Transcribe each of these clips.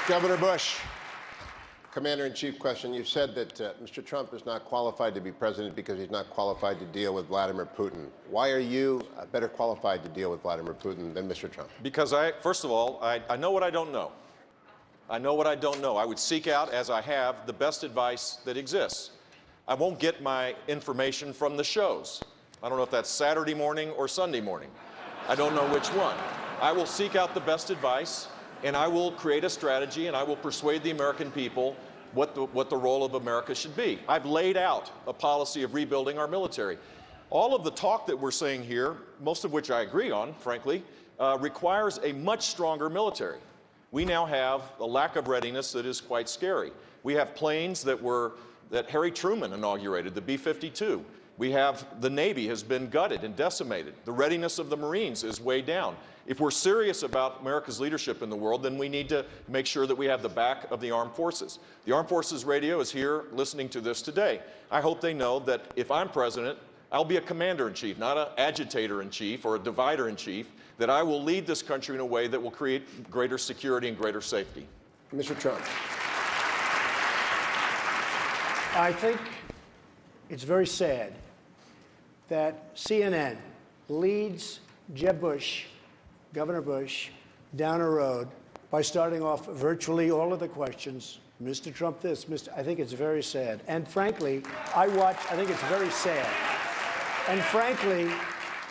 Governor Bush, Commander-in-Chief question. You said that Mr. Trump is not qualified to be president because he's not qualified to deal with Vladimir Putin. Why are you better qualified to deal with Vladimir Putin than Mr. Trump? Because first of all, I know what I don't know. I know what I don't know. I would seek out, as I have, the best advice that exists. I won't get my information from the shows. I don't know if that's Saturday morning or Sunday morning. I don't know which one. I will seek out the best advice, and I will create a strategy, and I will persuade the American people what the role of America should be. I've laid out a policy of rebuilding our military. All of the talk that we're saying here, most of which I agree on, frankly, requires a much stronger military. We now have a lack of readiness that is quite scary. We have planes that Harry Truman inaugurated, the B-52. We have the Navy has been gutted and decimated. The readiness of the Marines is way down. If we're serious about America's leadership in the world, then we need to make sure that we have the back of the armed forces. The Armed Forces Radio is here listening to this today. I hope they know that if I'm president, I'll be a commander-in-chief, not an agitator-in-chief or a divider-in-chief, that I will lead this country in a way that will create greater security and greater safety. Mr. Trump. I think it's very sad that CNN leads Jeb Bush, Governor Bush, down a road by starting off virtually all of the questions, Mr. Trump this, I think it's very sad. And frankly, I think it's very sad. And frankly,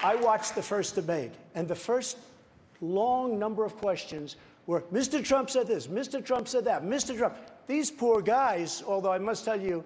I watched the first debate, and the first long number of questions were, Mr. Trump said this, Mr. Trump said that, Mr. Trump. These poor guys, although I must tell you,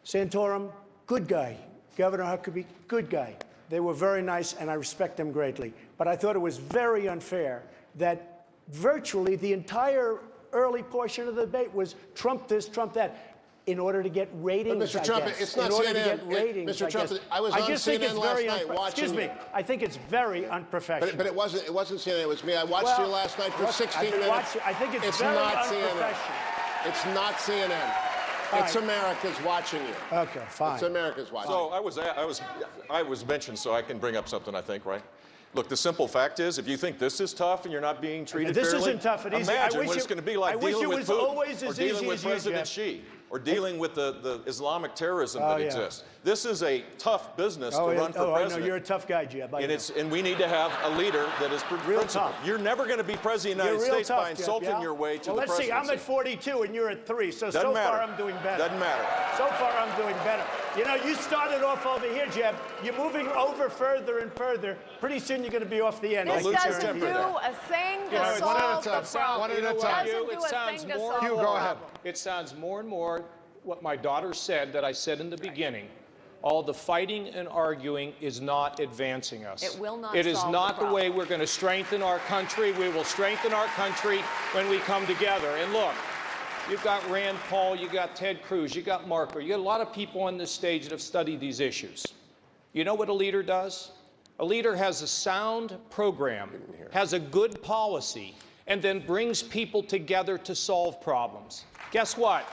Santorum, good guy. Governor Huckabee, good guy. They were very nice, and I respect them greatly. But I thought it was very unfair that virtually the entire early portion of the debate was Trump this, Trump that, in order to get ratings, but Mr. Trump, it's not CNN. In order to get ratings, Mr. Trump, I was on CNN last night watching. Excuse me. I think it's very unprofessional. But it wasn't CNN. It was me. I watched you last night for 16 minutes. I think it's very not unprofessional. CNN. It's not CNN. It's America's watching you. Okay, fine. It's America's watching. So I was mentioned, so I can bring up something, I think, right? Look, the simple fact is, if you think this is tough and you're not being treated fairly, this isn't tough and easy. Imagine what it's going to be like dealing with Putin, or dealing with President Xi, or dealing with the Islamic terrorism that exists. This is a tough business to run for president. I know. You're a tough guy, Jeb. And we need to have a leader that is principled. You're never going to be president of the United States by insulting your way to the presidency. Let's see. I'm at 42 and you're at 3, so far I'm doing better. Doesn't matter. So far I'm doing better. You know, you started off over here, Jeb. You're moving over further and further. Pretty soon you're going to be off the end. This doesn't do a thing to solve the problem. One at a time. It sounds more. You go ahead. It sounds more and more what my daughter said that I said in the beginning. All the fighting and arguing is not advancing us. It will not. It is not the way we're going to strengthen our country. We will strengthen our country when we come together. And look, you've got Rand Paul, you got Ted Cruz, you got Marco, you got a lot of people on this stage that have studied these issues. You know what a leader does? A leader has a sound program, has a good policy, and then brings people together to solve problems. Guess what?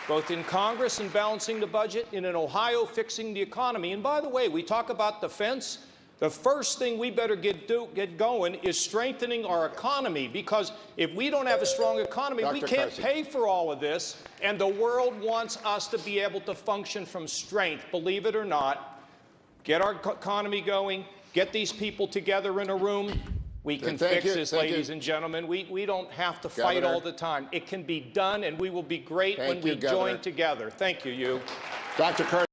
Both in Congress and balancing the budget, and in Ohio fixing the economy. And by the way, we talk about defense. The first thing we better get going is strengthening our economy, because if we don't have a strong economy, we can't pay for all of this, and the world wants us to be able to function from strength, believe it or not. Get our economy going, get these people together in a room. We can fix this, ladies and gentlemen. We don't have to fight all the time. It can be done, and we will be great when we join together. Thank you, Dr. Kerr.